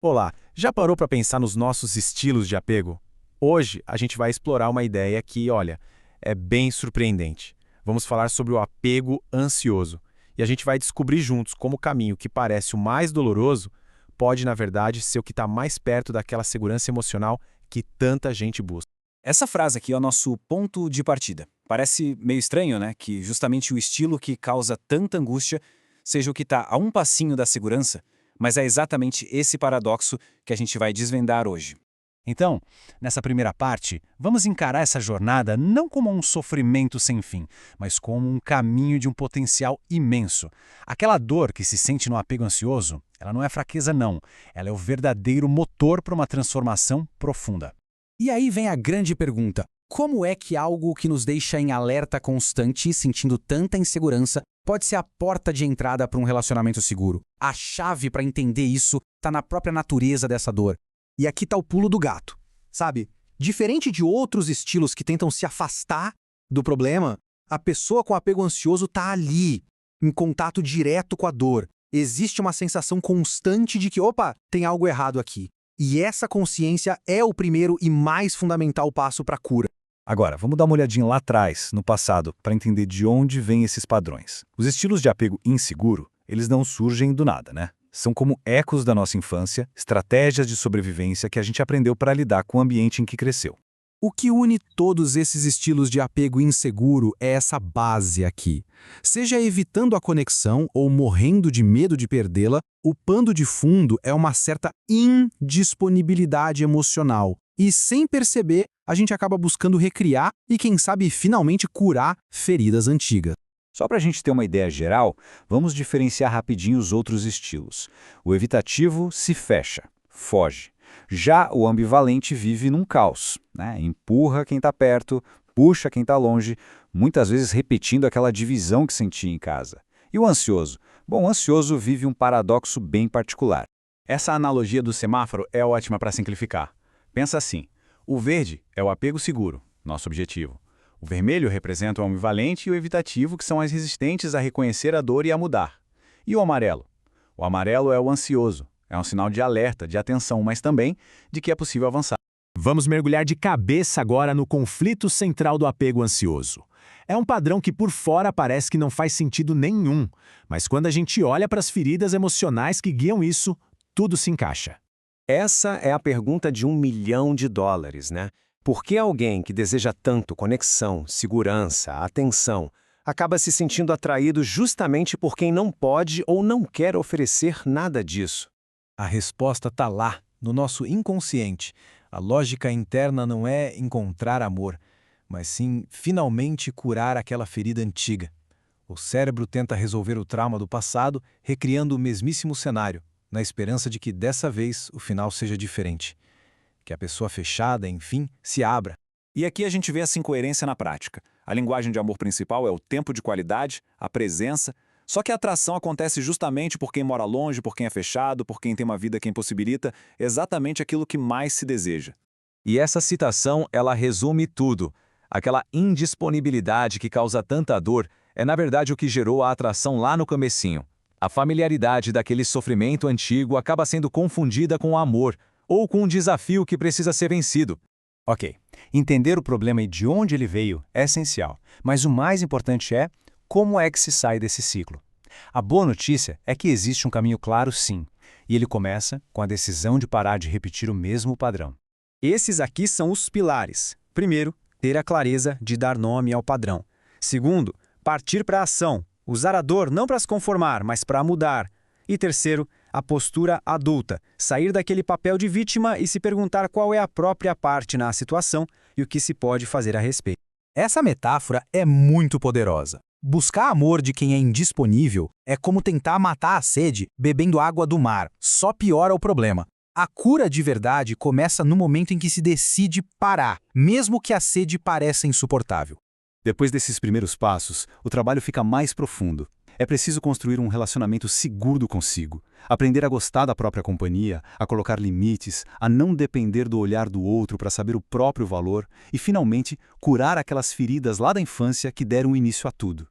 Olá, já parou para pensar nos nossos estilos de apego? Hoje a gente vai explorar uma ideia que, olha, é bem surpreendente. Vamos falar sobre o apego ansioso. E a gente vai descobrir juntos como o caminho que parece o mais doloroso pode, na verdade, ser o que está mais perto daquela segurança emocional que tanta gente busca. Essa frase aqui é o nosso ponto de partida. Parece meio estranho, né? Que justamente o estilo que causa tanta angústia seja o que está a um passinho da segurança, mas é exatamente esse paradoxo que a gente vai desvendar hoje. Então, nessa primeira parte, vamos encarar essa jornada não como um sofrimento sem fim, mas como um caminho de um potencial imenso. Aquela dor que se sente no apego ansioso, ela não é fraqueza não, ela é o verdadeiro motor para uma transformação profunda. E aí vem a grande pergunta: como é que algo que nos deixa em alerta constante, sentindo tanta insegurança, pode ser a porta de entrada para um relacionamento seguro? A chave para entender isso está na própria natureza dessa dor. E aqui está o pulo do gato, sabe? Diferente de outros estilos que tentam se afastar do problema, a pessoa com apego ansioso está ali, em contato direto com a dor. Existe uma sensação constante de que, opa, tem algo errado aqui. E essa consciência é o primeiro e mais fundamental passo para a cura. Agora, vamos dar uma olhadinha lá atrás, no passado, para entender de onde vêm esses padrões. Os estilos de apego inseguro, eles não surgem do nada, né? São como ecos da nossa infância, estratégias de sobrevivência que a gente aprendeu para lidar com o ambiente em que cresceu. O que une todos esses estilos de apego inseguro é essa base aqui. Seja evitando a conexão ou morrendo de medo de perdê-la, o pano de fundo é uma certa indisponibilidade emocional. E sem perceber, a gente acaba buscando recriar e, quem sabe, finalmente curar feridas antigas. Só para a gente ter uma ideia geral, vamos diferenciar rapidinho os outros estilos. O evitativo se fecha, foge. Já o ambivalente vive num caos, né? Empurra quem está perto, puxa quem está longe, muitas vezes repetindo aquela divisão que sentia em casa. E o ansioso? Bom, o ansioso vive um paradoxo bem particular. Essa analogia do semáforo é ótima para simplificar. Pensa assim, o verde é o apego seguro, nosso objetivo. O vermelho representa o ambivalente e o evitativo, que são as resistentes a reconhecer a dor e a mudar. E o amarelo? O amarelo é o ansioso. É um sinal de alerta, de atenção, mas também de que é possível avançar. Vamos mergulhar de cabeça agora no conflito central do apego ansioso. É um padrão que por fora parece que não faz sentido nenhum, mas quando a gente olha para as feridas emocionais que guiam isso, tudo se encaixa. Essa é a pergunta de US$ 1 milhão, né? Por que alguém que deseja tanto conexão, segurança, atenção, acaba se sentindo atraído justamente por quem não pode ou não quer oferecer nada disso? A resposta está lá, no nosso inconsciente. A lógica interna não é encontrar amor, mas sim finalmente curar aquela ferida antiga. O cérebro tenta resolver o trauma do passado, recriando o mesmíssimo cenário, na esperança de que dessa vez o final seja diferente. Que a pessoa fechada, enfim, se abra. E aqui a gente vê essa incoerência na prática. A linguagem de amor principal é o tempo de qualidade, a presença, só que a atração acontece justamente por quem mora longe, por quem é fechado, por quem tem uma vida que impossibilita exatamente aquilo que mais se deseja. E essa citação, ela resume tudo. Aquela indisponibilidade que causa tanta dor é na verdade o que gerou a atração lá no comecinho. A familiaridade daquele sofrimento antigo acaba sendo confundida com o amor, ou com um desafio que precisa ser vencido. Ok, entender o problema e de onde ele veio é essencial, mas o mais importante é como é que se sai desse ciclo. A boa notícia é que existe um caminho claro sim, e ele começa com a decisão de parar de repetir o mesmo padrão. Esses aqui são os pilares. Primeiro, ter a clareza de dar nome ao padrão. Segundo, partir para a ação. Usar a dor não para se conformar, mas para mudar. E terceiro, a postura adulta. Sair daquele papel de vítima e se perguntar qual é a própria parte na situação e o que se pode fazer a respeito. Essa metáfora é muito poderosa. Buscar amor de quem é indisponível é como tentar matar a sede bebendo água do mar. Só piora o problema. A cura de verdade começa no momento em que se decide parar, mesmo que a sede pareça insuportável. Depois desses primeiros passos, o trabalho fica mais profundo. É preciso construir um relacionamento seguro consigo, aprender a gostar da própria companhia, a colocar limites, a não depender do olhar do outro para saber o próprio valor e, finalmente, curar aquelas feridas lá da infância que deram início a tudo.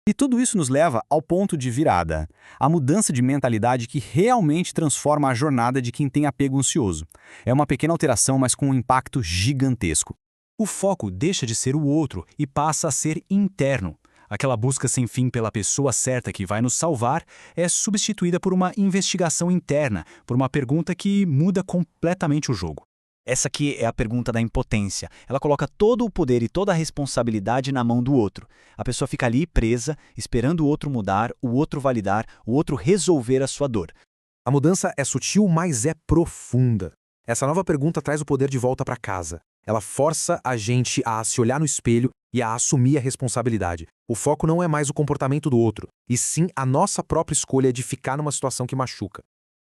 E tudo isso nos leva ao ponto de virada, a mudança de mentalidade que realmente transforma a jornada de quem tem apego ansioso. É uma pequena alteração, mas com um impacto gigantesco. O foco deixa de ser o outro e passa a ser interno. Aquela busca sem fim pela pessoa certa que vai nos salvar é substituída por uma investigação interna, por uma pergunta que muda completamente o jogo. Essa aqui é a pergunta da impotência. Ela coloca todo o poder e toda a responsabilidade na mão do outro. A pessoa fica ali presa, esperando o outro mudar, o outro validar, o outro resolver a sua dor. A mudança é sutil, mas é profunda. Essa nova pergunta traz o poder de volta para casa. Ela força a gente a se olhar no espelho e a assumir a responsabilidade. O foco não é mais o comportamento do outro, e sim a nossa própria escolha de ficar numa situação que machuca.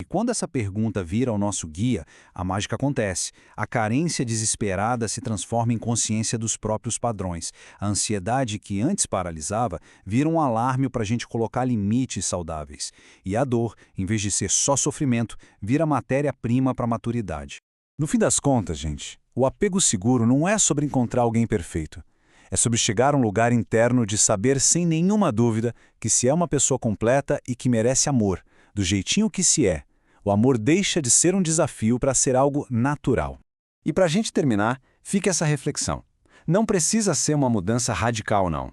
E quando essa pergunta vira o nosso guia, a mágica acontece. A carência desesperada se transforma em consciência dos próprios padrões. A ansiedade que antes paralisava vira um alarme para a gente colocar limites saudáveis. E a dor, em vez de ser só sofrimento, vira matéria-prima para a maturidade. No fim das contas, gente, o apego seguro não é sobre encontrar alguém perfeito. É sobre chegar a um lugar interno de saber sem nenhuma dúvida que se é uma pessoa completa e que merece amor, do jeitinho que se é. O amor deixa de ser um desafio para ser algo natural. E para a gente terminar, fica essa reflexão. Não precisa ser uma mudança radical, não.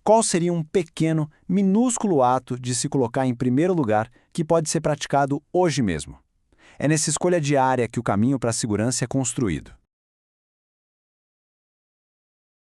Qual seria um pequeno, minúsculo ato de se colocar em primeiro lugar que pode ser praticado hoje mesmo? É nessa escolha diária que o caminho para a segurança é construído.